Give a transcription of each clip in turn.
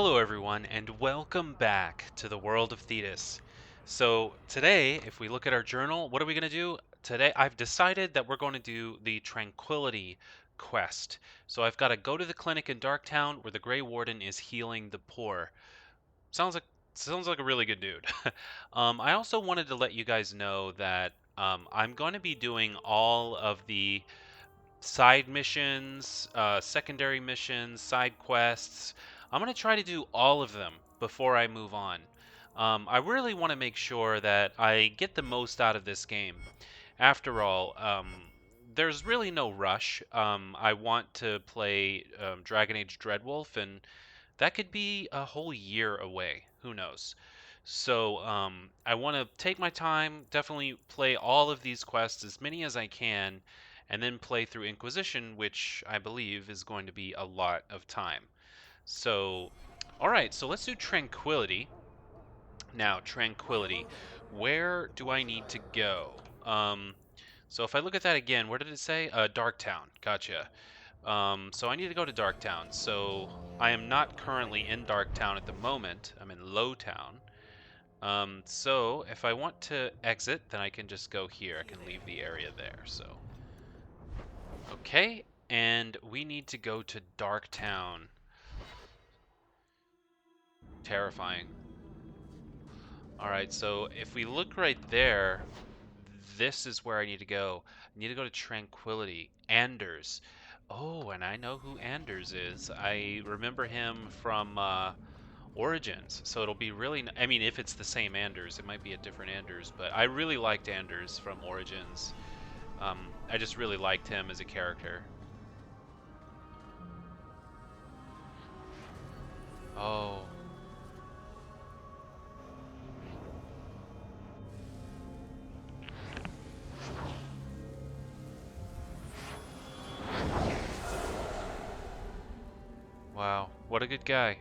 Hello everyone, and welcome back to the world of Thetis. So today, if we look at our journal, what are we going to do? Today I've decided that we're going to do the Tranquility quest. So I've got to go to the clinic in Darktown where the Grey Warden is healing the poor. Sounds like a really good dude. I also wanted to let you guys know that I'm going to be doing all of the side missions, secondary missions, side quests. I'm going to try to do all of them before I move on. I really want to make sure that I get the most out of this game. After all, there's really no rush. I want to play Dragon Age Dreadwolf, and that could be a whole year away. Who knows? So I want to take my time, definitely play all of these quests, as many as I can, and then play through Inquisition, which I believe is going to be a lot of time. So, all right, so let's do Tranquility. Now, Tranquility, where do I need to go? So if I look at that again, where did it say? Darktown. Gotcha. So I need to go to Darktown. So I am not currently in Darktown at the moment. I'm in Lowtown. So if I want to exit, then I can just go here. I can leave the area there. So okay, and we need to go to Darktown. Terrifying. All right, so if we look right there, this is where I need to go. I need to go to Tranquility. Anders. Oh, and I know who Anders is. I remember him from Origins, so it'll be really... I mean, if it's the same Anders, it might be a different Anders, but I really liked Anders from Origins. I just really liked him as a character. Oh. Wow, what a good guy.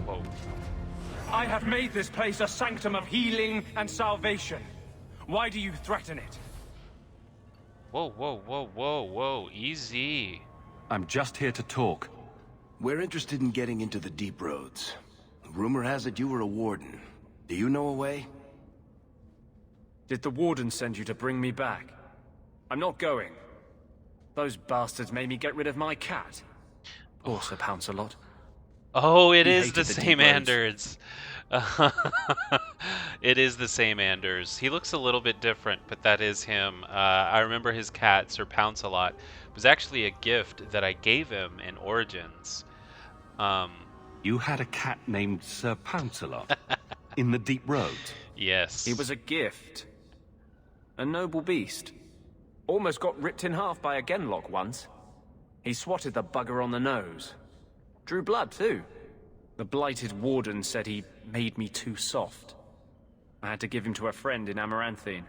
Whoa. I have made this place a sanctum of healing and salvation. Why do you threaten it? Whoa, whoa, whoa, whoa, whoa, easy. I'm just here to talk. We're interested in getting into the deep roads. Rumor has it you were a warden. Do you know a way? Did the warden send you to bring me back? I'm not going. Those bastards made me get rid of my cat. Also pounce a lot. Oh, it He is hated the the same deep roads. Anders. It is the same Anders. He looks a little bit different, but that is him. I remember his cat, Sir Pounce-a-Lot, was actually a gift that I gave him in Origins. You had a cat named Sir Pounce-a-Lot in the deep roads. Yes. He was a gift. A noble beast. Almost got ripped in half by a Genlock once. He swatted the bugger on the nose. Drew blood, too. The blighted warden said he made me too soft. I had to give him to a friend in Amaranthine.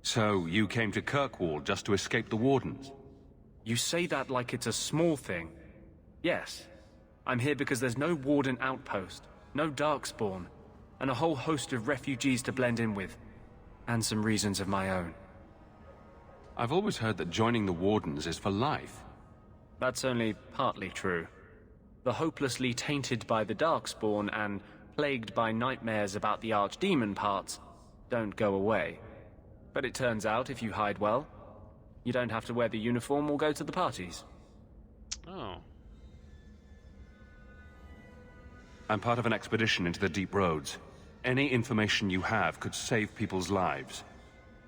So you came to Kirkwall just to escape the wardens? You say that like it's a small thing. Yes. I'm here because there's no warden outpost, no darkspawn, and a whole host of refugees to blend in with. And some reasons of my own. I've always heard that joining the wardens is for life. That's only partly true. The hopelessly tainted by the Darkspawn and plagued by nightmares about the Archdemon parts don't go away. But it turns out if you hide well, you don't have to wear the uniform or go to the parties. Oh. I'm part of an expedition into the deep roads. Any information you have could save people's lives.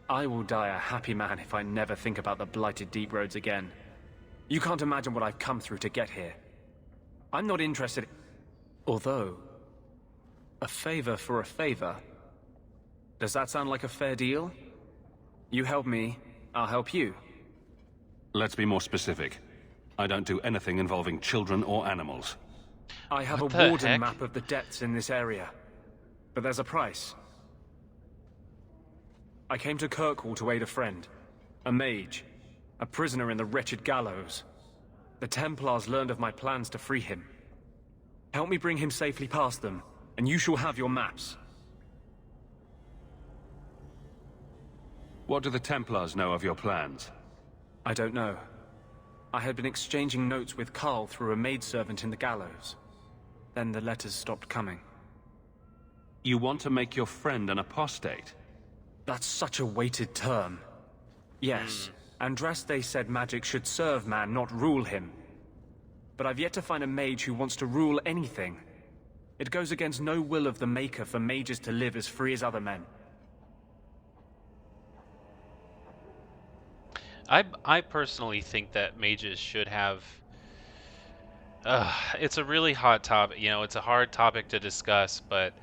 I will die a happy man if I never think about the blighted deep roads again. You can't imagine what I've come through to get here. I'm not interested... Although... a favor for a favor. Does that sound like a fair deal? You help me, I'll help you. Let's be more specific. I don't do anything involving children or animals. I have What a the warden heck? map of the depths in this area. But there's a price. I came to Kirkwall to aid a friend. A mage. A prisoner in the wretched gallows. The Templars learned of my plans to free him. Help me bring him safely past them, and you shall have your maps. What do the Templars know of your plans? I don't know. I had been exchanging notes with Carl through a maidservant in the gallows. Then the letters stopped coming. You want to make your friend an apostate? That's such a weighted term. Yes, Andraste said magic should serve man, not rule him. But I've yet to find a mage who wants to rule anything. It goes against no will of the Maker for mages to live as free as other men. I personally think that mages should have. It's a really hot topic. You know, it's a hard topic to discuss, but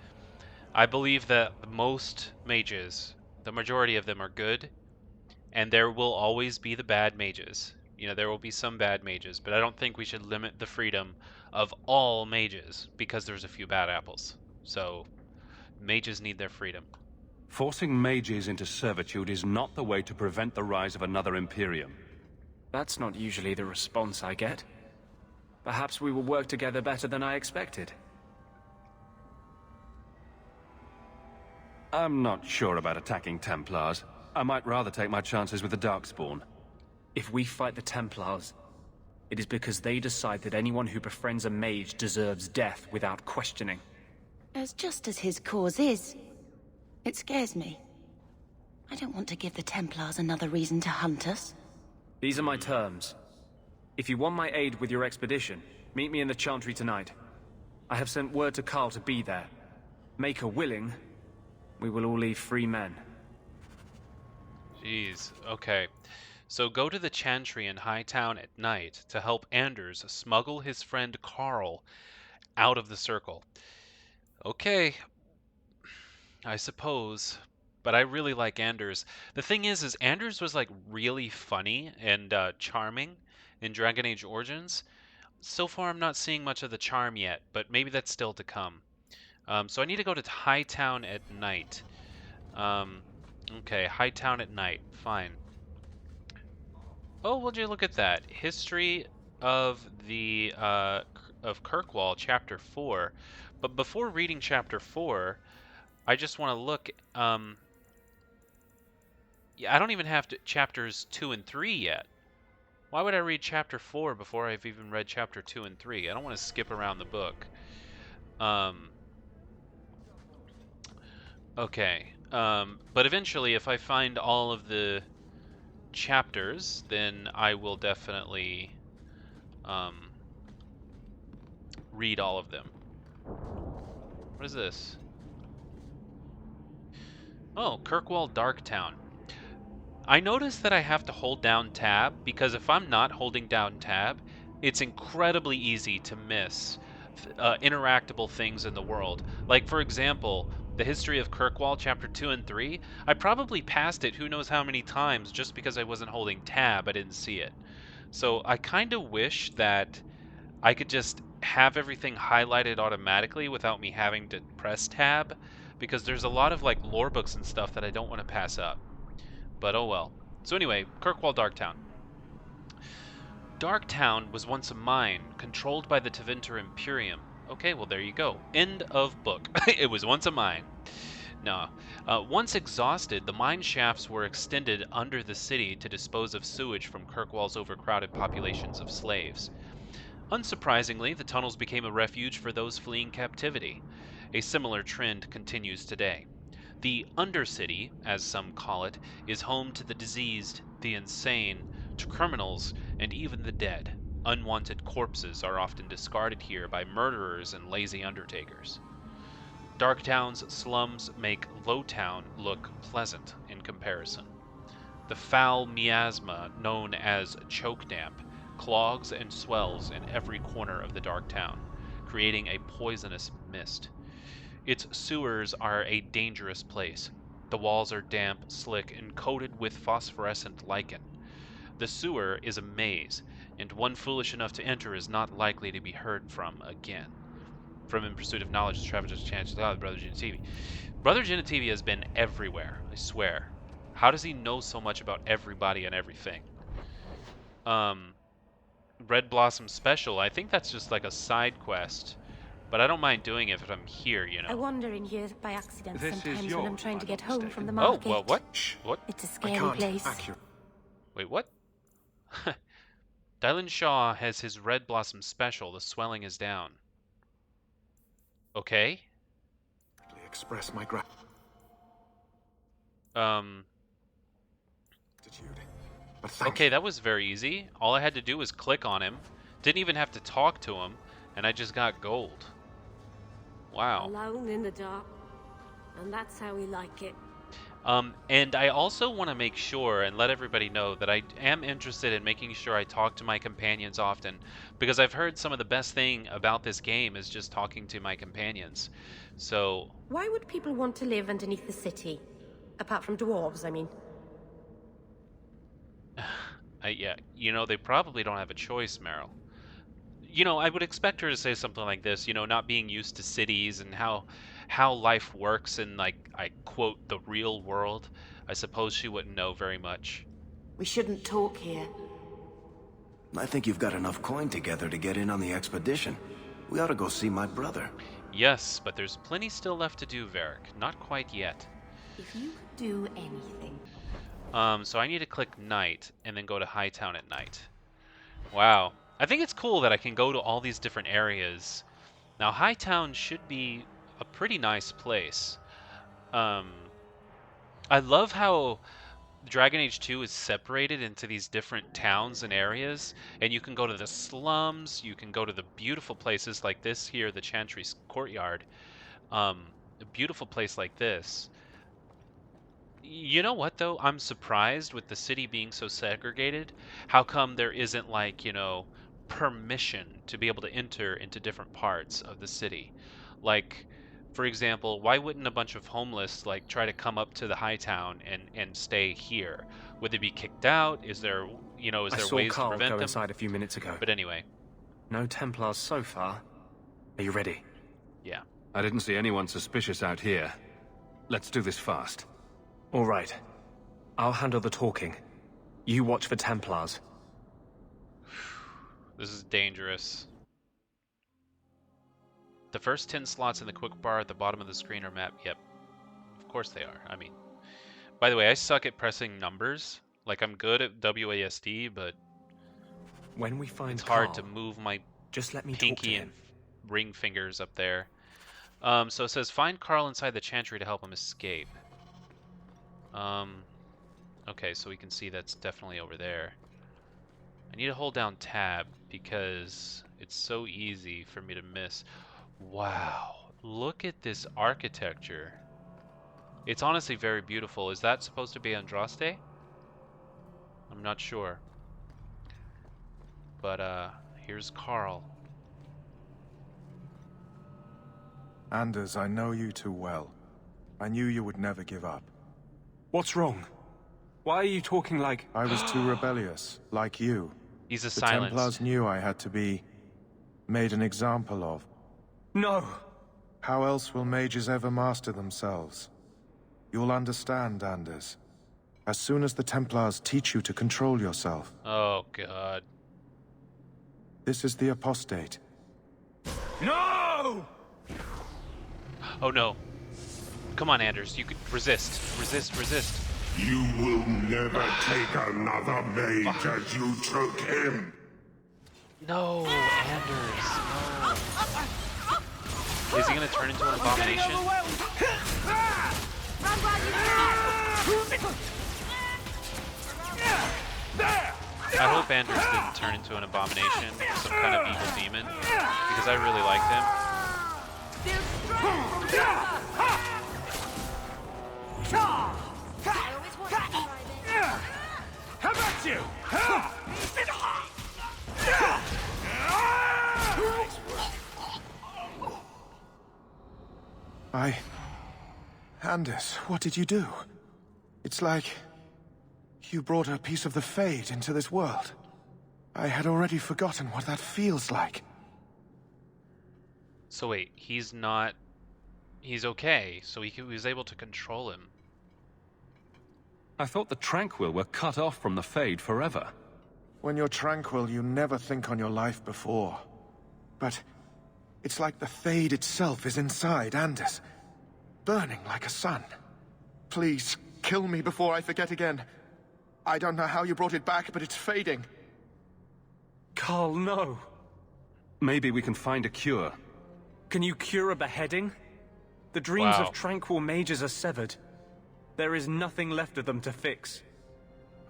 I believe that most mages, the majority of them, are good, and there will always be the bad mages. You know, there will be some bad mages, but I don't think we should limit the freedom of all mages because there's a few bad apples. So, mages need their freedom. Forcing mages into servitude is not the way to prevent the rise of another Imperium. That's not usually the response I get. Perhaps we will work together better than I expected. I'm not sure about attacking Templars. I might rather take my chances with the Darkspawn. If we fight the Templars, it is because they decide that anyone who befriends a mage deserves death without questioning. As just as his cause is. It scares me. I don't want to give the Templars another reason to hunt us. These are my terms. If you want my aid with your expedition, meet me in the Chantry tonight. I have sent word to Carl to be there. Maker willing, we will all leave free men. Jeez, okay. So go to the Chantry in Hightown at night to help Anders smuggle his friend Carl out of the circle. Okay, I suppose. But I really like Anders. The thing is Anders was like really funny and charming in Dragon Age Origins. So far I'm not seeing much of the charm yet, but maybe that's still to come. So I need to go to Hightown at night. Okay, Hightown at night. Fine. Oh, would you look at that? History of the of Kirkwall, Chapter 4. But before reading Chapter 4, I just want to look. Yeah, I don't even have to, chapters 2 and 3 yet. Why would I read Chapter 4 before I've even read Chapter 2 and 3? I don't want to skip around the book. Okay. But eventually, if I find all of the chapters, then I will definitely read all of them. What is this? Oh, Kirkwall Darktown. I notice that I have to hold down tab because if I'm not holding down tab, it's incredibly easy to miss interactable things in the world. Like, for example, the history of Kirkwall, Chapter 2 and 3, I probably passed it who knows how many times just because I wasn't holding tab, I didn't see it. So I kind of wish that I could just have everything highlighted automatically without me having to press tab, because there's a lot of like lore books and stuff that I don't want to pass up. But oh well. So anyway, Kirkwall Darktown. Darktown was once a mine controlled by the Tevinter Imperium. Okay, well there you go. End of book. It was once a mine. No. Once exhausted, the mine shafts were extended under the city to dispose of sewage from Kirkwall's overcrowded populations of slaves. Unsurprisingly, the tunnels became a refuge for those fleeing captivity. A similar trend continues today. The Undercity, as some call it, is home to the diseased, the insane, to criminals, and even the dead. Unwanted corpses are often discarded here by murderers and lazy undertakers. Darktown's slums make Lowtown look pleasant in comparison. The foul miasma known as choke damp clogs and swells in every corner of the Darktown, creating a poisonous mist. Its sewers are a dangerous place. The walls are damp, slick, and coated with phosphorescent lichen. The sewer is a maze, and one foolish enough to enter is not likely to be heard from again. From In Pursuit of Knowledge, Traveler's Chance to God, Brother Genitivi. Brother Genitivi has been everywhere, I swear. How does he know so much about everybody and everything? Red Blossom Special, I think that's just like a side quest But I don't mind doing it if I'm here, you I know. wander in here by accident This is sometimes when yours, I'm trying if to I'm get not home mistaken. from the Oh, market. well, what? What? It's a I scary can't. place. Accurate. Wait, what? Dylan Shaw has his Red Blossom special. The swelling is down. Okay. Express my Um, gratitude. But thank okay, you. that was very easy. All I had to do was click on him. Didn't even have to talk to him, and I just got gold. Wow. Alone in the dark. And that's how we like it. And I also want to make sure and let everybody know that I am interested in making sure I talk to my companions often, because I've heard some of the best thing about this game is just talking to my companions. So, Why would people want to live underneath the city? Apart from dwarves, I mean. yeah, you know, they probably don't have a choice, Marrill. You know, I would expect her to say something like this, you know, not being used to cities and how life works in, like, I quote, the real world. I suppose she wouldn't know very much. We shouldn't talk here. I think you've got enough coin together to get in on the expedition. We ought to go see my brother. Yes, but there's plenty still left to do, Varric. Not quite yet. If you could do anything. So I need to click night and then go to Hightown at night. Wow. I think it's cool that I can go to all these different areas. Now, Hightown should be a pretty nice place. I love how Dragon Age 2 is separated into these different towns and areas, and you can go to the slums, you can go to the beautiful places like this here, the Chantry's Courtyard. A beautiful place like this. You know what, though? I'm surprised with the city being so segregated. How come there isn't, like, you know, permission to be able to enter into different parts of the city? Like, for example, why wouldn't a bunch of homeless, like, try to come up to the high town and stay here? Would they be kicked out? Is there, you know, is I there saw ways to Carl prevent go them? inside a few minutes ago. But anyway, No Templars so far. Are you ready? yeah. I didn't see anyone suspicious out here. Let's do this fast. All right. I'll handle the talking. You watch for Templars. This is dangerous. The first 10 slots in the quick bar at the bottom of the screen are mapped. Yep. Of course they are. I mean, by the way, I suck at pressing numbers. Like, I'm good at WASD, but When we find it's hard to Carl, move my just let me talk to pinky and him. ring fingers up there. So it says, find Carl inside the chantry to help him escape. Okay, so we can see that's definitely over there. I need to hold down tab because it's so easy for me to miss. Wow, look at this architecture. It's honestly very beautiful. Is that supposed to be Andraste? I'm not sure. But here's Carl. Anders, I know you too well. I knew you would never give up. What's wrong? Why are you talking like... I was too rebellious, like you. He's a The silence. Templars knew I had to be made an example of. No! How else will mages ever master themselves? You'll understand, Anders. As soon as the Templars teach you to control yourself. Oh, God. This is the apostate. No! Oh, no. Come on, Anders. You could resist. Resist. You will never take another mage as you took him. No, Anders. No. Is he going to turn into an abomination? I hope Anders didn't turn into an abomination, some kind of evil demon, because I really liked him. How about you? Anders, what did you do? It's like... you brought a piece of the Fade into this world. I had already forgotten what that feels like. So wait, he's not... He's okay, so he was able to control him. I thought the Tranquil were cut off from the Fade forever. When you're tranquil, you never think on your life before. But It's like the Fade itself is inside Anders, burning like a sun. Please, kill me before I forget again. I don't know how you brought it back, but it's fading. Carl, no. Maybe we can find a cure. Can you cure a beheading? The dreams Wow. of Tranquil mages are severed. There is nothing left of them to fix.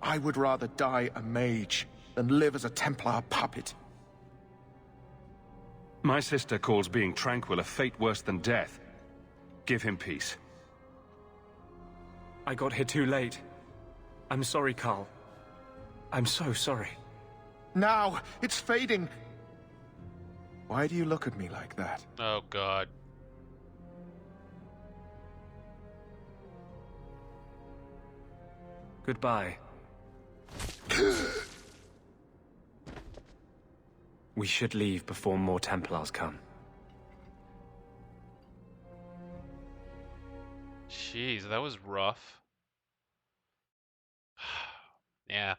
I would rather die a mage than live as a Templar puppet. My sister calls being Tranquil a fate worse than death. Give him peace. I got here too late. I'm sorry, Carl. I'm so sorry. Now, it's fading. Why do you look at me like that? Oh, God. Goodbye. We should leave before more Templars come. Jeez, that was rough. Yeah.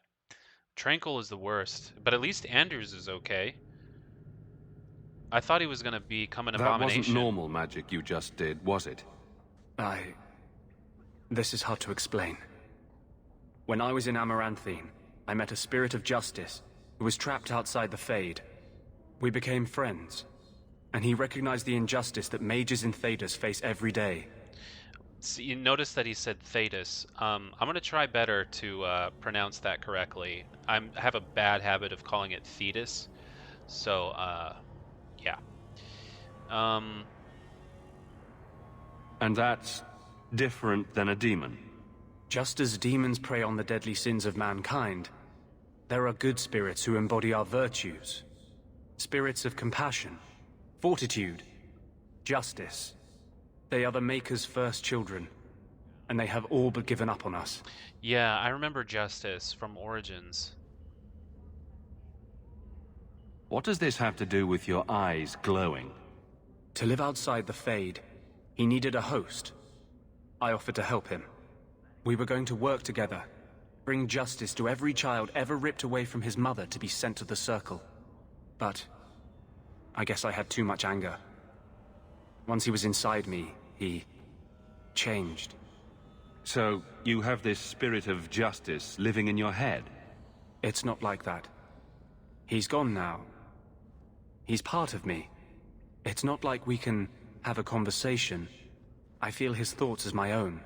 Tranquil is the worst, but at least Anders is okay. I thought he was gonna become an That abomination. wasn't normal magic you just did, was it? This is hard to explain. When I was in Amaranthine, I met a spirit of justice who was trapped outside the Fade. We became friends, and he recognized the injustice that mages in Thedas face every day. See, you notice that he said Thedas. I'm gonna try better to pronounce that correctly. I have a bad habit of calling it Thedas, so yeah. And that's different than a demon. Just as demons prey on the deadly sins of mankind, there are good spirits who embody our virtues. Spirits of compassion, fortitude, justice. They are the Maker's first children, and they have all but given up on us. Yeah, I remember Justice from Origins. What does this have to do with your eyes glowing? To live outside the Fade, he needed a host. I offered to help him. We were going to work together, bring justice to every child ever ripped away from his mother to be sent to the Circle. But I guess I had too much anger. Once he was inside me, he changed. So, you have this spirit of justice living in your head? It's not like that. He's gone now. He's part of me. It's not like we can have a conversation. I feel his thoughts as my own.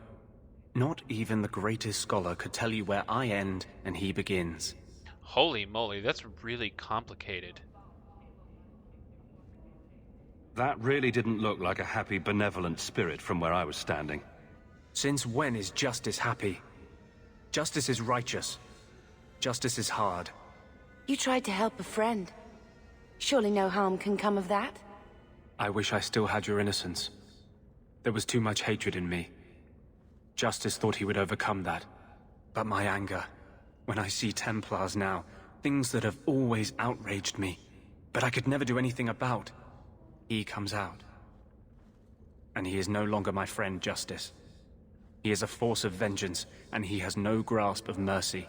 Not even the greatest scholar could tell you where I end and he begins. Holy moly, that's really complicated. That really didn't look like a happy, benevolent spirit from where I was standing. Since when is justice happy? Justice is righteous. Justice is hard. You tried to help a friend. Surely no harm can come of that? I wish I still had your innocence. There was too much hatred in me. Justice thought he would overcome that. But my anger, when I see Templars now, things that have always outraged me, but I could never do anything about, he comes out. And he is no longer my friend, Justice. He is a force of vengeance, and he has no grasp of mercy.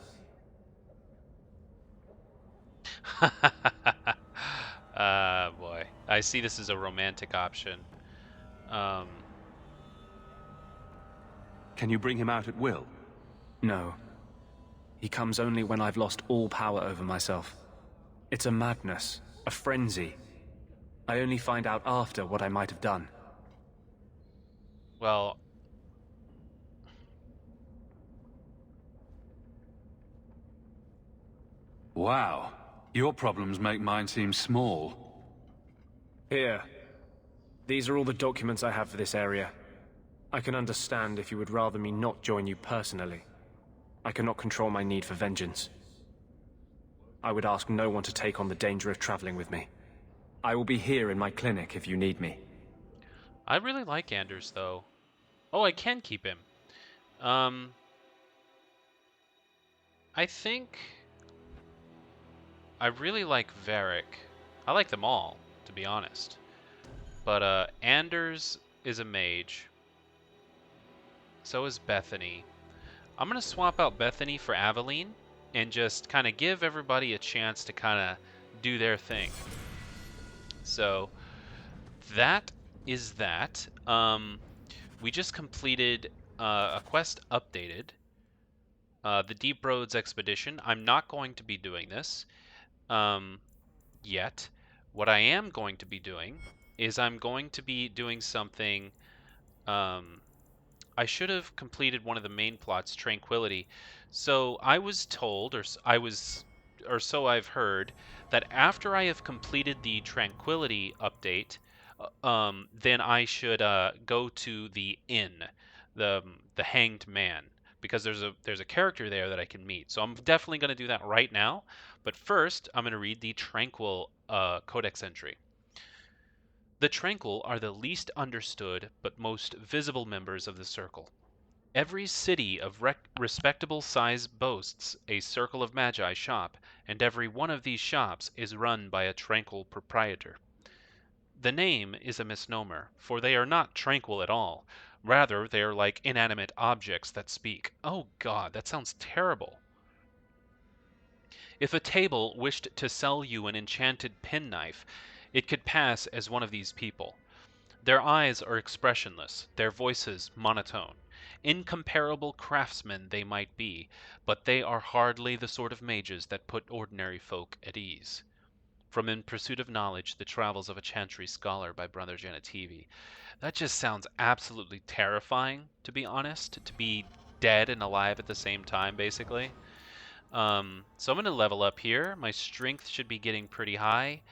Boy. I see this as a romantic option. Can you bring him out at will? No. He comes only when I've lost all power over myself. It's a madness, a frenzy. I only find out after what I might have done. Well... Wow. Your problems make mine seem small. Here. These are all the documents I have for this area. I can understand if you would rather me not join you personally. I cannot control my need for vengeance. I would ask no one to take on the danger of traveling with me. I will be here in my clinic if you need me. I really like Anders, though. Oh, I can keep him. I think... I really like Varric. I like them all, to be honest. But, Anders is a mage. So is Bethany. I'm gonna swap out Bethany for Aveline and just kind of give everybody a chance to kind of do their thing. So, that is that. We just completed a quest updated. The Deep Roads Expedition. I'm not going to be doing this yet. What I am going to be doing is I'm going to be doing something. I should have completed one of the main plots, Tranquility. So I was told, or so I've heard, that after I have completed the Tranquility update, then I should go to the inn, the Hanged Man, because there's a character there that I can meet. So I'm definitely going to do that right now. But first, I'm going to read the Tranquil codex entry. The Tranquil are the least understood but most visible members of the Circle. Every city of respectable size boasts a Circle of Magi shop, and every one of these shops is run by a Tranquil proprietor. The name is a misnomer, for they are not tranquil at all. Rather, they are like inanimate objects that speak. Oh God, that sounds terrible. If a table wished to sell you an enchanted penknife, it could pass as one of these people. Their eyes are expressionless, their voices monotone. Incomparable craftsmen they might be, but they are hardly the sort of mages that put ordinary folk at ease. From In Pursuit of Knowledge, The Travels of a Chantry Scholar by Brother Janativi. That just sounds absolutely terrifying, to be honest, to be dead and alive at the same time, basically. So I'm going to level up here. My strength should be getting pretty high.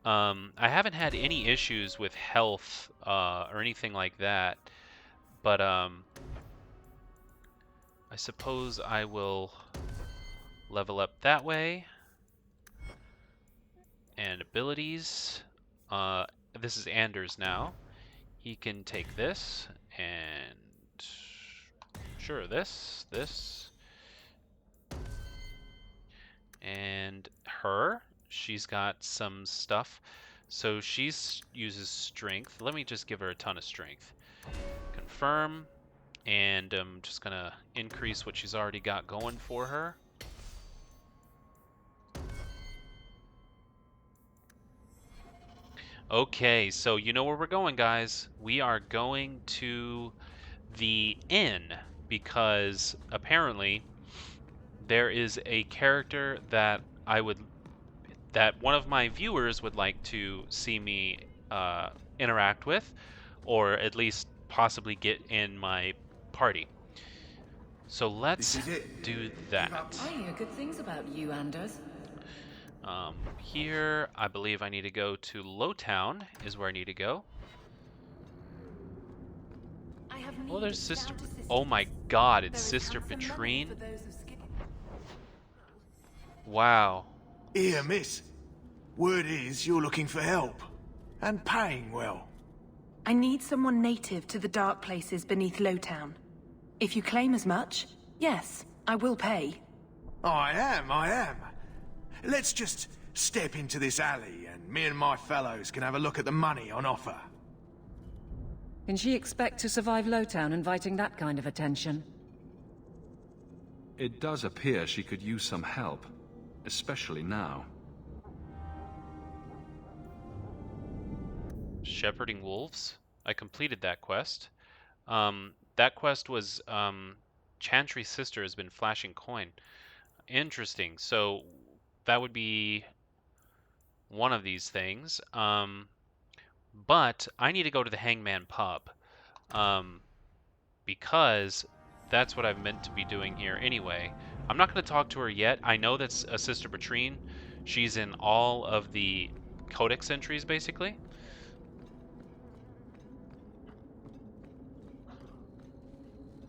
I haven't had any issues with health or anything like that, but I suppose I will level up that way. And abilities. This is Anders now. He can take this and sure, this, and her. She's got some stuff. So she uses strength. Let me just give her a ton of strength. Confirm. And I'm just going to increase what she's already got going for her. Okay, so you know where we're going, guys. We are going to the inn because apparently there is a character that that one of my viewers would like to see me interact with, or at least possibly get in my party. So let's do that. I hear good things about you, Anders. Here, I believe I need to go to Lowtown is where I need to go. Oh, there's Sister... Oh my God, it's Sister Petrine. Wow. Here, miss. Word is you're looking for help. And paying well. I need someone native to the dark places beneath Lowtown. If you claim as much, yes, I will pay. I am. Let's just step into this alley and me and my fellows can have a look at the money on offer. Can she expect to survive Lowtown inviting that kind of attention? It does appear she could use some help, especially now. Shepherding Wolves. I completed that quest. That quest was Chantry's sister has been flashing coin. Interesting. So that would be one of these things. But I need to go to the Hangman pub because that's what I've meant to be doing here anyway. I'm not going to talk to her yet. I know that's a Sister Petrine. She's in all of the codex entries, basically.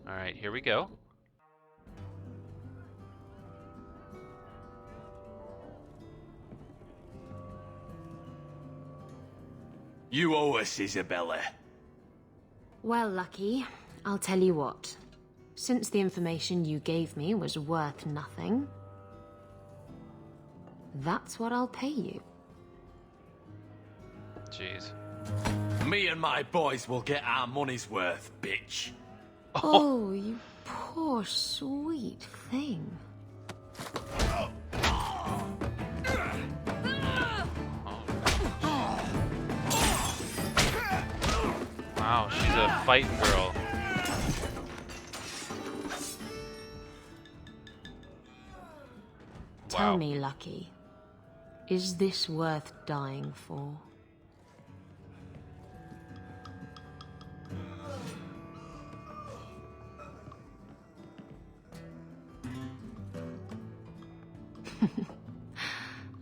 Alright, here we go. You owe us, Isabela. Well, Lucky, I'll tell you what. Since the information you gave me was worth nothing, that's what I'll pay you. Jeez. Me and my boys will get our money's worth, bitch. Oh, you poor sweet thing. Wow, she's a fighting girl. Tell me, Lucky, is this worth dying for?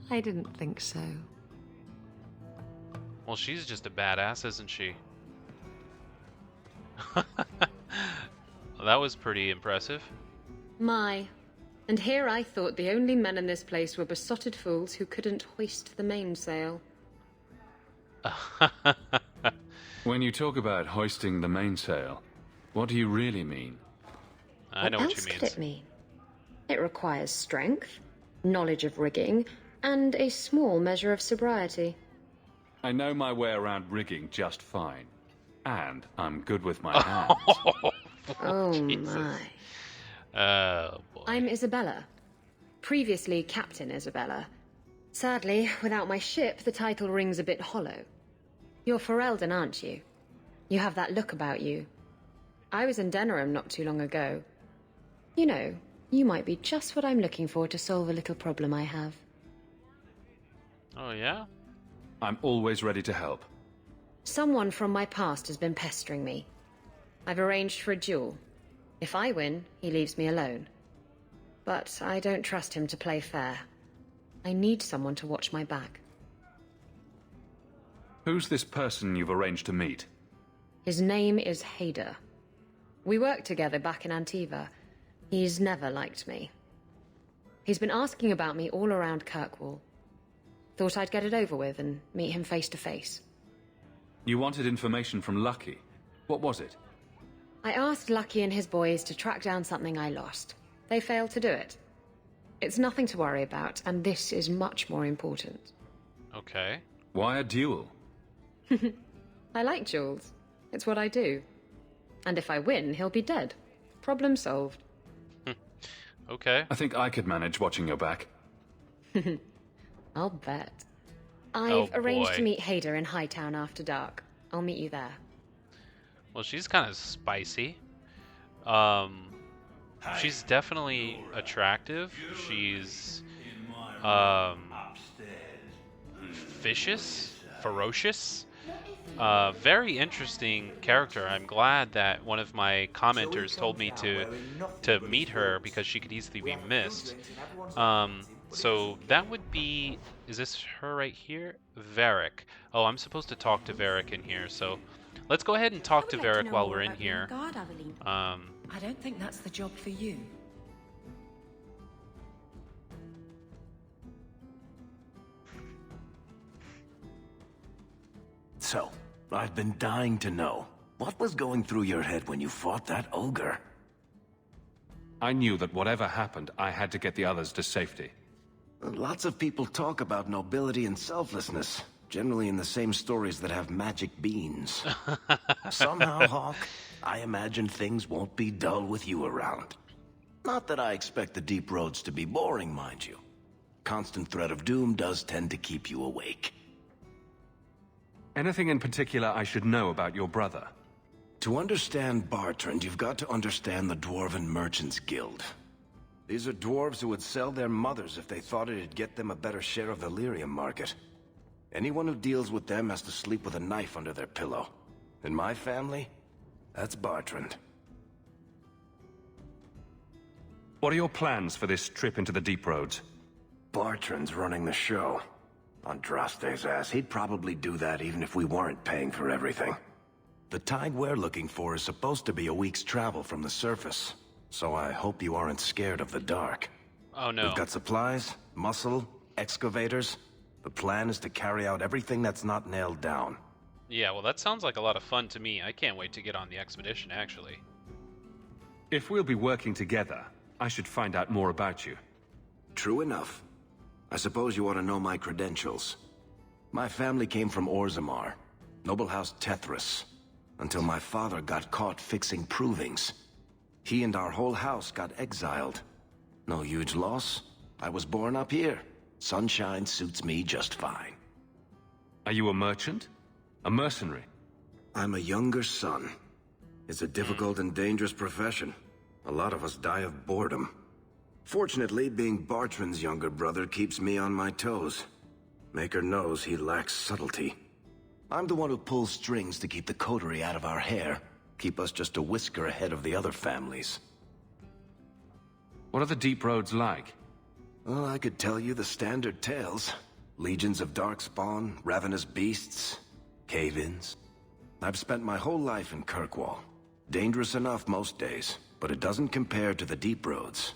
I didn't think so. Well, she's just a badass, isn't she? Well, that was pretty impressive. My. And here I thought the only men in this place were besotted fools who couldn't hoist the mainsail. When you talk about hoisting the mainsail, what do you really mean? I know what else you mean. Could it mean? It requires strength, knowledge of rigging, and a small measure of sobriety. I know my way around rigging just fine. And I'm good with my hands. Oh Jesus. my. Oh, boy. I'm Isabela. Previously Captain Isabela. Sadly, without my ship, the title rings a bit hollow. You're Ferelden, aren't you? You have that look about you. I was in Denerim not too long ago. You know, you might be just what I'm looking for to solve a little problem I have. Oh, yeah? I'm always ready to help. Someone from my past has been pestering me. I've arranged for a duel. If I win, he leaves me alone. But I don't trust him to play fair. I need someone to watch my back. Who's this person you've arranged to meet? His name is Hayder. We worked together back in Antivan. He's never liked me. He's been asking about me all around Kirkwall. Thought I'd get it over with and meet him face to face. You wanted information from Lucky. What was it? I asked Lucky and his boys to track down something I lost. They failed to do it. It's nothing to worry about, and this is much more important. Okay. Why a duel? I like duels. It's what I do. And if I win, he'll be dead. Problem solved. Okay. I think I could manage watching your back. I'll bet. I've arranged boy. to meet Hayder in Hightown after dark. I'll meet you there. Well, she's kind of spicy. She's definitely attractive. She's vicious, ferocious. Very interesting character. I'm glad that one of my commenters told me to meet her because she could easily be missed. So that would be... Is this her right here? Varric. Oh, I'm supposed to talk to Varric in here, so let's go ahead and talk to Varric while we're in here. I don't think that's the job for you. So, I've been dying to know. What was going through your head when you fought that ogre? I knew that whatever happened, I had to get the others to safety. Lots of people talk about nobility and selflessness, generally in the same stories that have magic beans. Somehow, Hawk, I imagine things won't be dull with you around. Not that I expect the deep roads to be boring, mind you. Constant threat of doom does tend to keep you awake. Anything in particular I should know about your brother? To understand Bartrand, you've got to understand the Dwarven Merchants Guild. These are dwarves who would sell their mothers if they thought it'd get them a better share of the lyrium market. Anyone who deals with them has to sleep with a knife under their pillow. In my family, that's Bartrand. What are your plans for this trip into the deep roads? Bartrand's running the show. Andraste's ass, he'd probably do that even if we weren't paying for everything. The tide we're looking for is supposed to be a week's travel from the surface. So I hope you aren't scared of the dark. Oh, no. We've got supplies, muscle, excavators. The plan is to carry out everything that's not nailed down. Yeah, well, that sounds like a lot of fun to me. I can't wait to get on the expedition, actually. If we'll be working together, I should find out more about you. True enough. I suppose you ought to know my credentials. My family came from Orzammar, noble house Tethras, until my father got caught fixing provings. He and our whole house got exiled. No huge loss. I was born up here. Sunshine suits me just fine. Are you a merchant? A mercenary? I'm a younger son. It's a difficult and dangerous profession. A lot of us die of boredom. Fortunately, being Bartrand's younger brother keeps me on my toes. Maker knows he lacks subtlety. I'm the one who pulls strings to keep the coterie out of our hair. Keep us just a whisker ahead of the other families. What are the deep roads like? Well, I could tell you the standard tales. Legions of darkspawn, ravenous beasts, cave-ins. I've spent my whole life in Kirkwall. Dangerous enough most days, but it doesn't compare to the deep roads.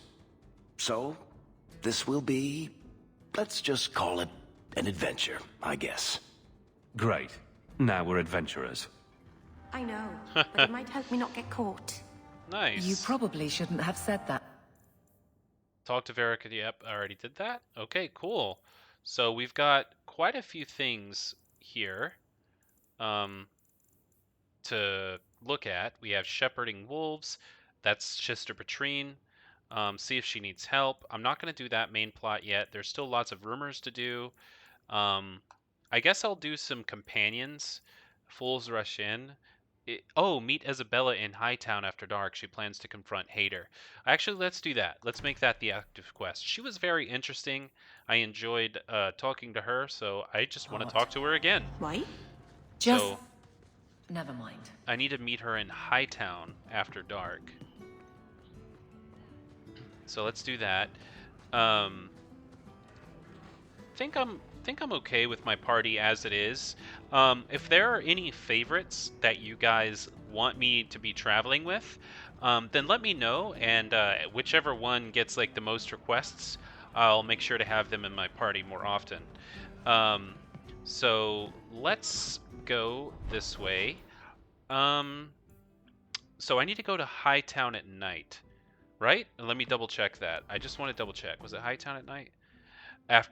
So, this will be... let's just call it an adventure, I guess. Great. Now we're adventurers. I know, but it might help me not get caught. Nice. You probably shouldn't have said that. Talk to Varric. Yep, I already did that. Okay, cool. So we've got quite a few things here to look at. We have shepherding wolves. That's Sister Patrine. See if she needs help. I'm not going to do that main plot yet. There's still lots of rumors to do. I guess I'll do some companions. Fools rush in. Meet Isabela in Hightown after dark. She plans to confront Hayder. Actually, let's do that. Let's make that the active quest. She was very interesting. I enjoyed talking to her, so I just want to talk to her again. Right? Just... never mind. I need to meet her in Hightown after dark. So let's do that. Think I'm okay with my party as it is. If there are any favorites that you guys want me to be traveling with, then let me know, and whichever one gets like the most requests, I'll make sure to have them in my party more often. So let's go this way. So I need to go to Hightown at night, right? And let me double check that. I just want to double check. Was it Hightown at night?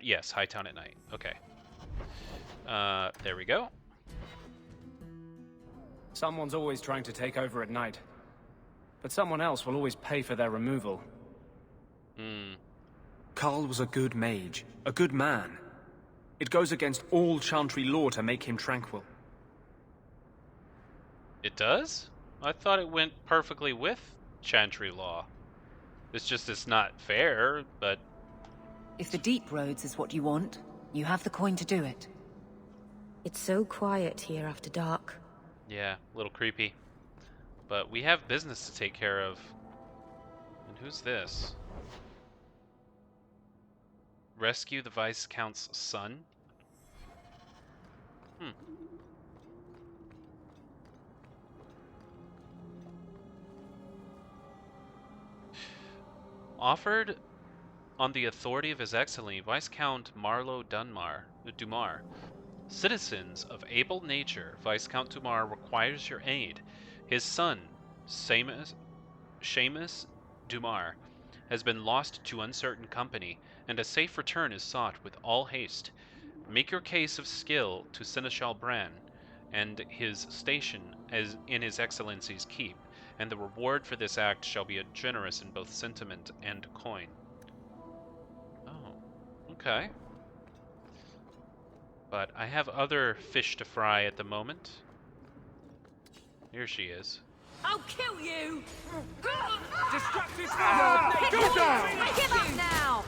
Yes, Hightown at night. Okay. There we go. Someone's always trying to take over at night. But someone else will always pay for their removal. Carl was a good mage, a good man. It goes against all Chantry law to make him Tranquil. It does? I thought it went perfectly with Chantry law. It's not fair, but... If the deep roads is what you want, you have the coin to do it. It's so quiet here after dark. Yeah, a little creepy. But we have business to take care of. And who's this? Rescue the Viscount's son? Offered on the authority of His Excellency Viscount Marlowe Dumar. Citizens of able nature, Viscount Dumar requires your aid. His son, Seamus Dumar, has been lost to uncertain company, and a safe return is sought with all haste. Make your case of skill to Seneschal Bran and his station as in His Excellency's keep, and the reward for this act shall be generous in both sentiment and coin. Oh, okay. But I have other fish to fry at the moment. Here she is. I'll kill you! Distract this Go down! Give up now!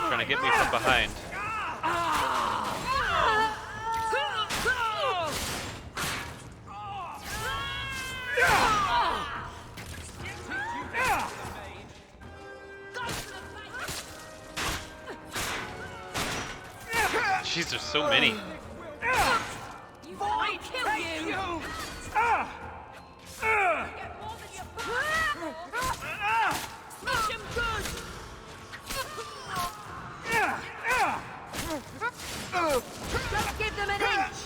Trying to get me from behind. Jeez, there's so many. I'll kill you! Smash him good! Don't give them an inch!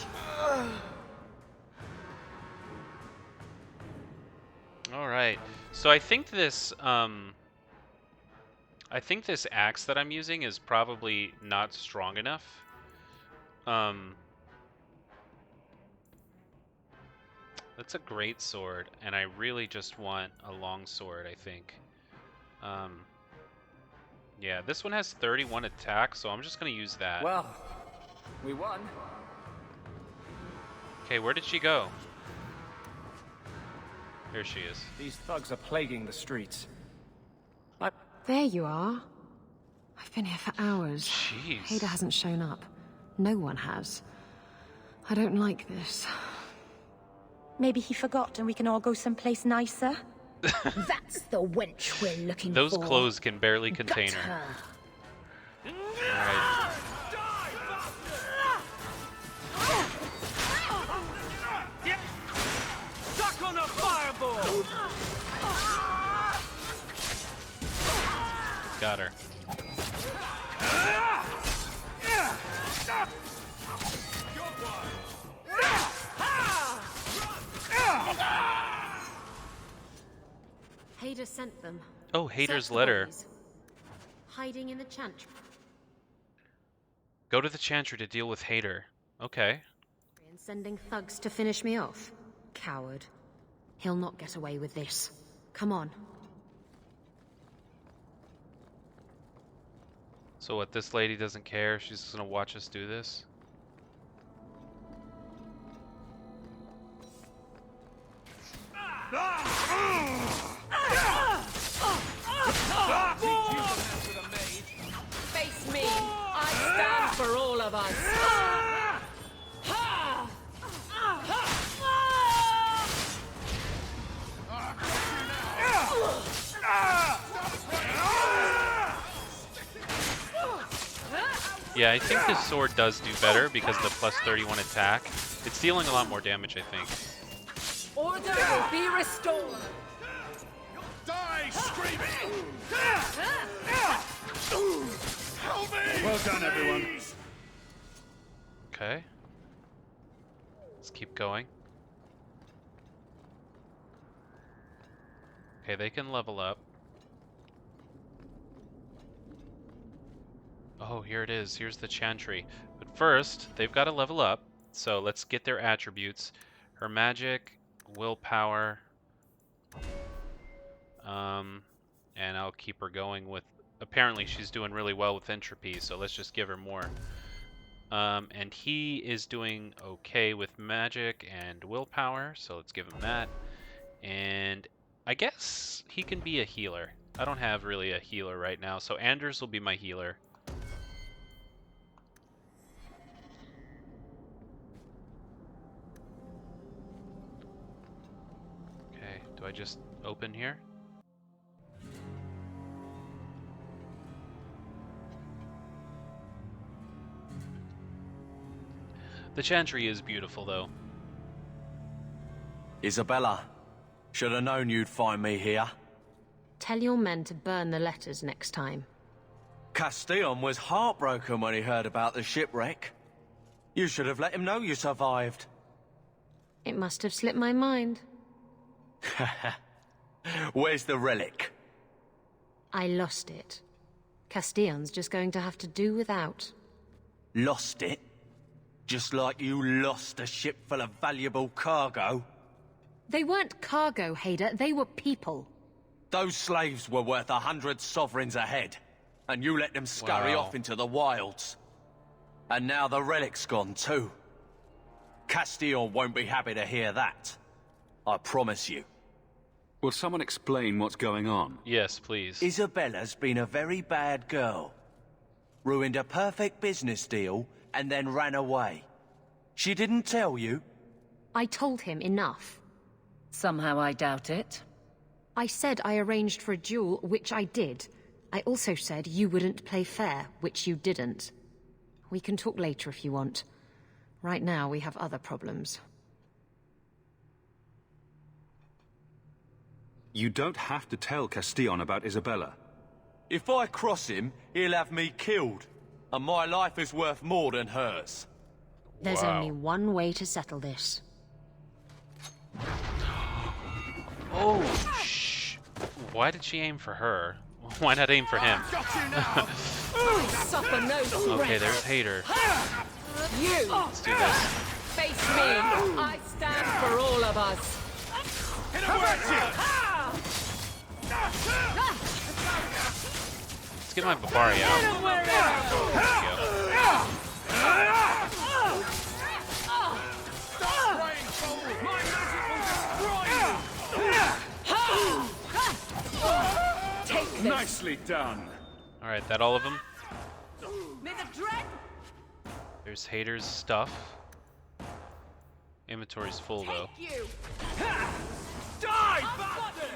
All right. So I think this axe that I'm using is probably not strong enough. That's a great sword, and I really just want a long sword, I think. Yeah, this one has 31 attack, so I'm just gonna use that. Well, we won. Okay, where did she go? Here she is. These thugs are plaguing the streets. There you are. I've been here for hours. Jeez. Hayder hasn't shown up. No one has. I don't like this. Maybe he forgot and we can all go someplace nicer. That's the wench we're looking for. Those clothes can barely contain Got her. her. Alright. Stuck on a fireball! Got her. Hayder sent them. Oh, Hayder's Search the letter. bodies. Hiding in the chantry. Go to the chantry to deal with Hayder. Okay. And sending thugs to finish me off. Coward. He'll not get away with this. Come on. So what, this lady doesn't care? She's just gonna watch us do this? Face me! I stand for all of us! Yeah, I think this sword does do better because of the plus 31 attack. It's dealing a lot more damage, I think. Order will be restored! Die screaming! Help me! Well done, everyone. Okay. Let's keep going. Okay, they can level up. Oh, here it is. Here's the chantry. But first, they've got to level up. So let's get their attributes. Her magic, willpower. And I'll keep her going with... Apparently she's doing really well with entropy, so let's just give her more. And he is doing okay with magic and willpower, so let's give him that. And I guess he can be a healer. I don't have really a healer right now, so Anders will be my healer. Okay, do I just open here? The chantry is beautiful, though. Isabela, should have known you'd find me here. Tell your men to burn the letters next time. Castillon was heartbroken when he heard about the shipwreck. You should have let him know you survived. It must have slipped my mind. Where's the relic? I lost it. Castillon's just going to have to do without. Lost it? Just like you lost a ship full of valuable cargo? They weren't cargo, Hayder. They were people. Those slaves were worth 100 sovereigns a head, and you let them scurry off into the wilds. And now the relic's gone too. Castillon won't be happy to hear that. I promise you. Will someone explain what's going on? Yes, please. Isabela's been a very bad girl. Ruined a perfect business deal and then ran away. She didn't tell you? I told him enough. Somehow I doubt it. I said I arranged for a duel, which I did. I also said you wouldn't play fair, which you didn't. We can talk later if you want. Right now, we have other problems. You don't have to tell Castillon about Isabela. If I cross him, he'll have me killed. And my life is worth more than hers. There's only one way to settle this. Oh, shh. Why did she aim for her? Why not aim for him? Suffer no Okay, there's Hayder. You! Let's do this. Face me! I stand for all of us! Let's get my Barbari out. There we go. Nicely done. All right, that all of them? May the dread There's Hayder's stuff. Inventory's full though. take you. Die, bastard!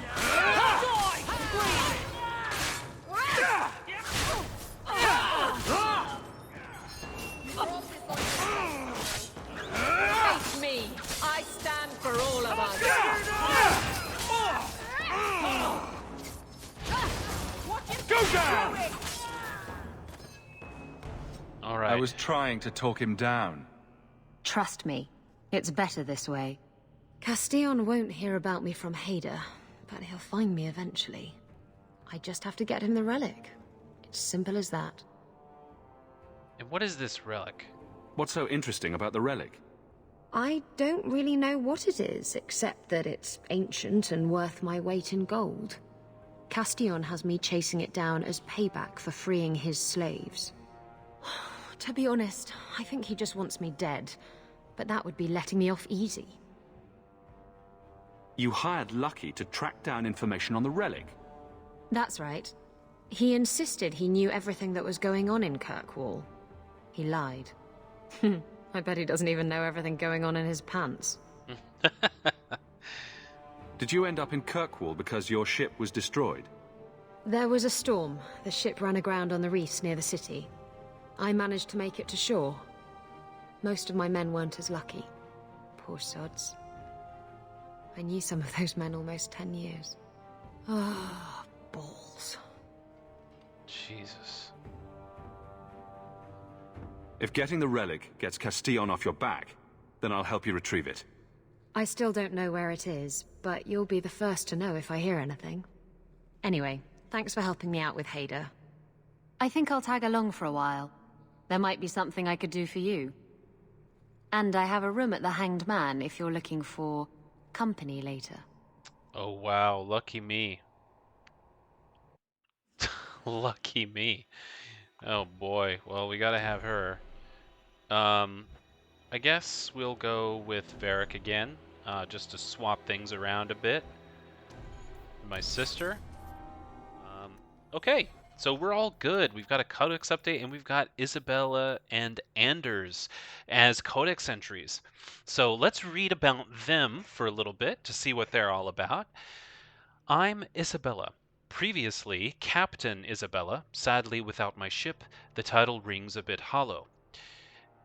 Face me. I stand for all of us. Go down! All right. I was trying to talk him down. Trust me, it's better this way. Castillon won't hear about me from Hayder, but he'll find me eventually. I just have to get him the relic. It's simple as that. And what is this relic? What's so interesting about the relic? I don't really know what it is, except that it's ancient and worth my weight in gold. Castillon has me chasing it down as payback for freeing his slaves. To be honest, I think he just wants me dead, but that would be letting me off easy. You hired Lucky to track down information on the relic. That's right. He insisted he knew everything that was going on in Kirkwall. He lied. I bet he doesn't even know everything going on in his pants. Did you end up in Kirkwall because your ship was destroyed? There was a storm. The ship ran aground on the reefs near the city. I managed to make it to shore. Most of my men weren't as lucky. Poor sods. I knew some of those men almost 10 years. Ah, balls. Jesus. If getting the relic gets Castillon off your back, then I'll help you retrieve it. I still don't know where it is, but you'll be the first to know if I hear anything. Anyway, thanks for helping me out with Hayder. I think I'll tag along for a while. There might be something I could do for you. And I have a room at the Hanged Man if you're looking for company later. Oh wow, lucky me. Lucky me. Oh boy, well we gotta have her. I guess we'll go with Varric again, just to swap things around a bit. My sister. Okay, so we're all good. We've got a Codex update, and we've got Isabela and Anders as Codex entries. So let's read about them for a little bit to see what they're all about. I'm Isabela. Previously, Captain Isabela. Sadly, without my ship, the title rings a bit hollow.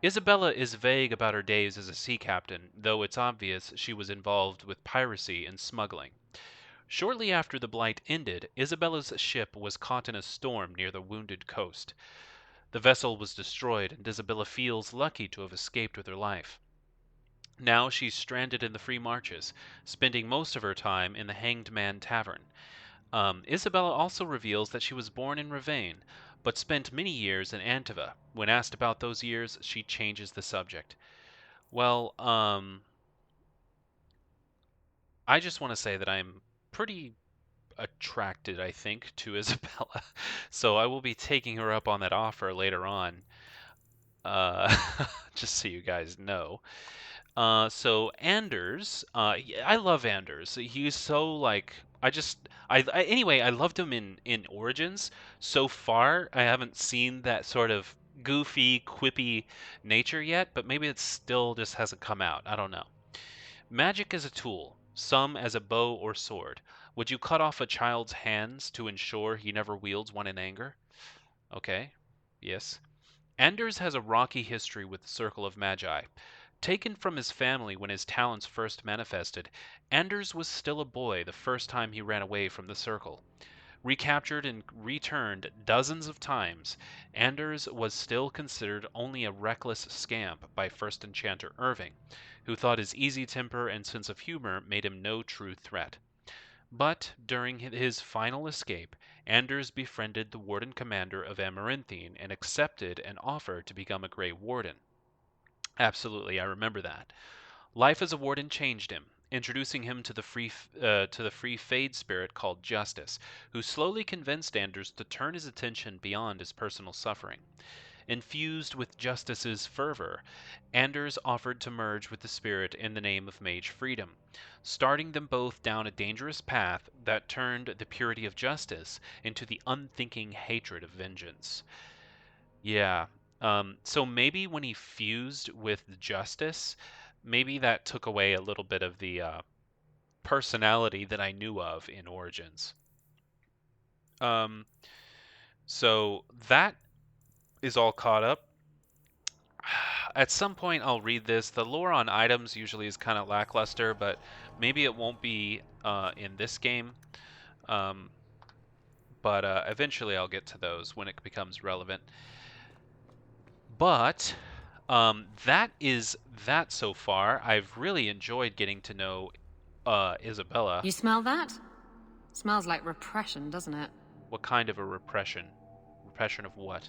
Isabela is vague about her days as a sea captain, though it's obvious she was involved with piracy and smuggling. Shortly after the Blight ended, Isabela's ship was caught in a storm near the Wounded Coast. The vessel was destroyed, and Isabela feels lucky to have escaped with her life. Now she's stranded in the Free Marches, spending most of her time in the Hanged Man Tavern. Isabela also reveals that she was born in Ravane, but spent many years in Antivan. When asked about those years, she changes the subject. Well, I just want to say that I'm pretty attracted, I think, to Isabela, so I will be taking her up on that offer later on, just so you guys know. So Anders, I love Anders. He's so like anyway, I loved him in Origins. So far, I haven't seen that sort of goofy, quippy nature yet, but maybe it still just hasn't come out. I don't know. Magic is a tool, some as a bow or sword. Would you cut off a child's hands to ensure he never wields one in anger? Okay. Yes. Anders has a rocky history with the Circle of Magi. Taken from his family when his talents first manifested, Anders was still a boy the first time he ran away from the Circle. Recaptured and returned dozens of times, Anders was still considered only a reckless scamp by First Enchanter Irving, who thought his easy temper and sense of humor made him no true threat. But during his final escape, Anders befriended the Warden Commander of Amaranthine and accepted an offer to become a Grey Warden. Absolutely, I remember that. Life as a warden changed him, introducing him to the free Fade spirit called Justice, who slowly convinced Anders to turn his attention beyond his personal suffering. infused with justice's fervor, Anders offered to merge with the spirit in the name of mage freedom, starting them both down a dangerous path that turned the purity of justice into the unthinking hatred of vengeance. Yeah. So maybe when he fused with justice, maybe that took away a little bit of the personality that I knew of in Origins. Um, so that is all caught up. At some point, I'll read this. The lore on items usually is kind of lackluster, but maybe it won't be in this game. Um, but eventually, I'll get to those when it becomes relevant. But that is that so far. I've really enjoyed getting to know Isabela. You smell that? Smells like repression, doesn't it? What kind of a repression? Repression of what?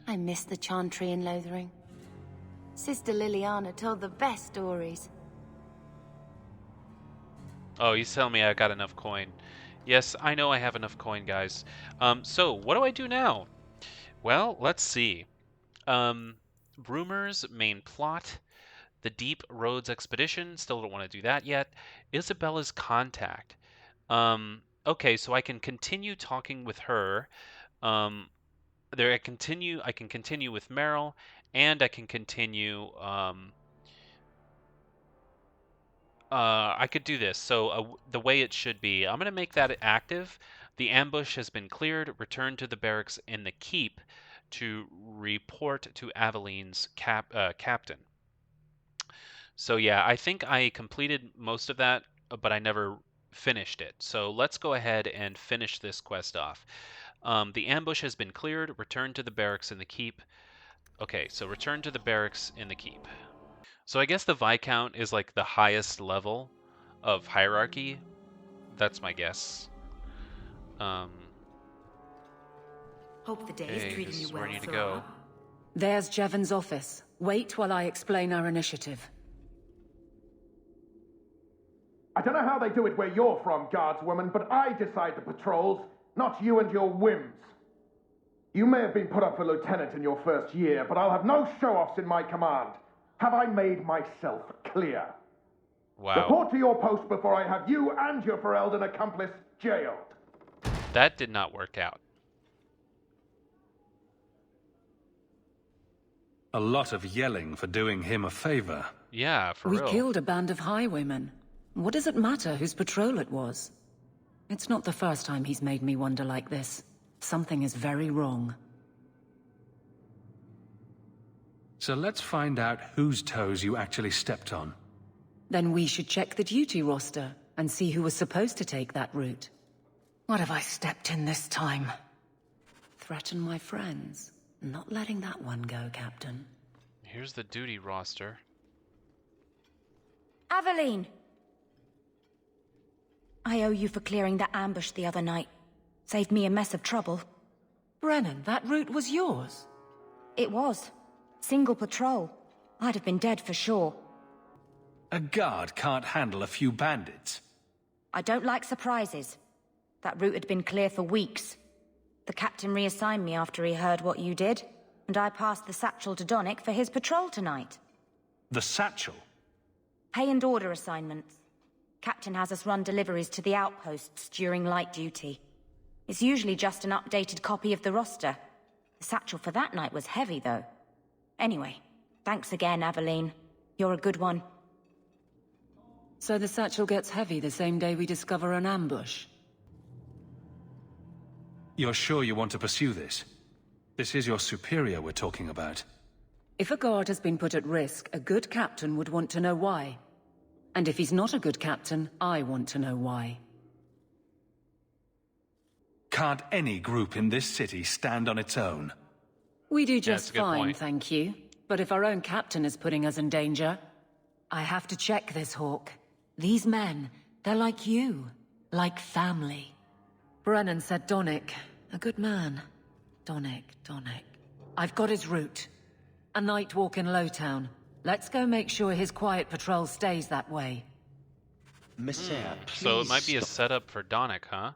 I miss the Chantry in Lothering. Sister Liliana told the best stories. Oh, he's telling me I got enough coin. Yes, I know I have enough coin, guys. So, what do I do now? Well, let's see. Rumors, main plot, the Deep Roads expedition. Still don't want to do that yet. Isabela's contact. Okay, so I can continue talking with her. I can continue with Marrill, and I can continue. I could do this. So the way it should be, I'm gonna make that active. The ambush has been cleared. Return to the barracks in the keep to report to Aveline's captain. So yeah, I think I completed most of that, but I never finished it. So let's go ahead and finish this quest off. The ambush has been cleared. Return to the barracks in the keep. Okay, so return to the barracks in the keep. So I guess the Viscount is like the highest level of hierarchy. That's my guess. Hope the day is treating you well, where I need to go. There's Jevon's office. Wait while I explain our initiative. I don't know how they do it where you're from, guardswoman, but I decide the patrols, not you and your whims. You may have been put up for lieutenant in your first year, but I'll have no show-offs in my command. Have I made myself clear? Wow. Report to your post before I have you and your Ferelden accomplice jailed. That did not work out. A lot of yelling for doing him a favor. Yeah, for we real. We killed a band of highwaymen. What does it matter whose patrol it was? It's not the first time he's made me wonder like this. Something is very wrong. So let's find out whose toes you actually stepped on. Then we should check the duty roster and see who was supposed to take that route. What have I stepped in this time? Threaten my friends. Not letting that one go, Captain. Here's the duty roster. Aveline! I owe you for clearing that ambush the other night. Saved me a mess of trouble. Brennan, that route was yours? It was. Single patrol. I'd have been dead for sure. A guard can't handle a few bandits. I don't like surprises. That route had been clear for weeks. The captain reassigned me after he heard what you did, and I passed the satchel to Donnick for his patrol tonight. The satchel? Pay and order assignments. Captain has us run deliveries to the outposts during light duty. It's usually just an updated copy of the roster. The satchel for that night was heavy, though. Anyway, thanks again, Aveline. You're a good one. So the satchel gets heavy the same day we discover an ambush? You're sure you want to pursue this? This is your superior we're talking about. If a guard has been put at risk, a good captain would want to know why. And if he's not a good captain, I want to know why. Can't any group in this city stand on its own? We do just fine, thank you. But if our own captain is putting us in danger, I have to check this, Hawk. These men, they're like you. Like family. Brennan said Donnick. A good man. Donnick. I've got his route. A night walk in Lowtown. Let's go make sure his quiet patrol stays that way. Monsieur, so it might be a setup for Donnick, huh?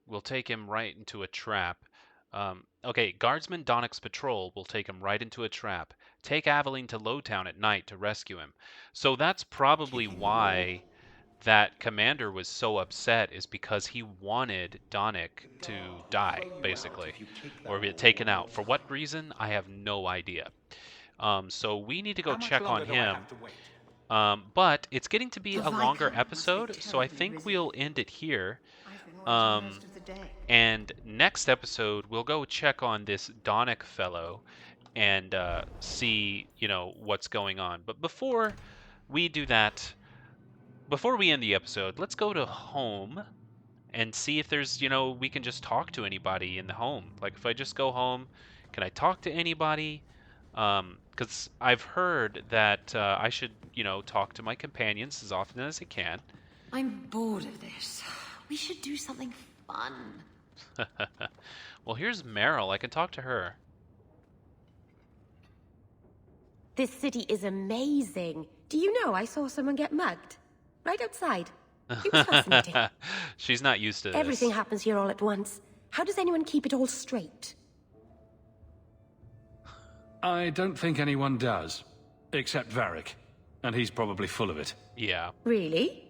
We'll take him right into a trap. Okay, Guardsman Donnick's patrol will take him right into a trap. Take Aveline to Lowtown at night to rescue him. So that's probably why that commander was so upset, is because he wanted Donnick to die, basically, or be taken out. For what reason? I have no idea. So we need to go check on him. But it's getting to be a longer episode, so I think we'll end it here. And next episode, we'll go check on this Donnick fellow and see, what's going on. But before we do that, before we end the episode, let's go to home and see if there's, we can just talk to anybody in the home. Like, if I just go home, can I talk to anybody? Because I've heard that I should, talk to my companions as often as I can. I'm bored of this. We should do something fun. Well, here's Marrill. I can talk to her. This city is amazing. Do you know I saw someone get mugged? Right outside. It was fascinating. She's not used to this. Everything happens here all at once. How does anyone keep it all straight? I don't think anyone does. Except Varric. And he's probably full of it. Yeah. Really?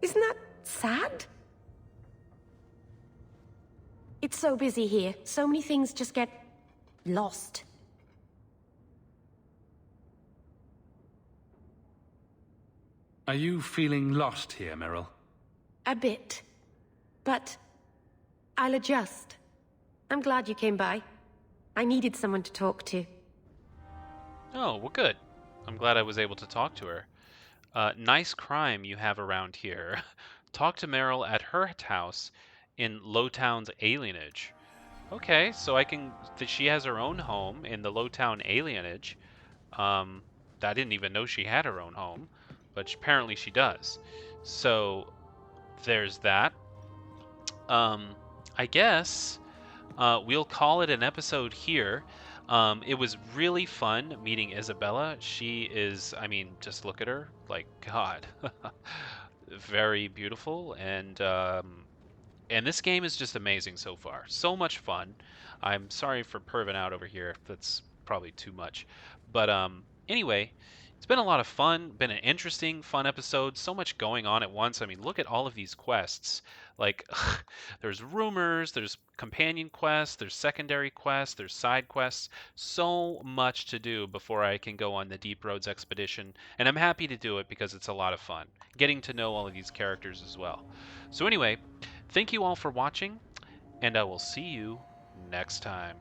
Isn't that sad? It's so busy here. So many things just get lost. Are you feeling lost here, Marrill? A bit. But I'll adjust. I'm glad you came by. I needed someone to talk to. Oh, well, good. I'm glad I was able to talk to her. Nice crime you have around here. Talk to Marrill at her house in Lowtown's alienage. Okay, so she has her own home in the Lowtown alienage. I didn't even know she had her own home, but apparently she does. So there's that. I guess we'll call it an episode here. It was really fun meeting Isabela. She is, just look at her, like, God, very beautiful, and this game is just amazing so far. So much fun. I'm sorry for perving out over here. That's probably too much. But anyway, it's been a lot of fun. Been an interesting, fun episode. So much going on at once. Look at all of these quests. Like, there's rumors, there's companion quests, there's secondary quests, there's side quests. So much to do before I can go on the Deep Roads expedition. And I'm happy to do it because it's a lot of fun. Getting to know all of these characters as well. So anyway, thank you all for watching, and I will see you next time.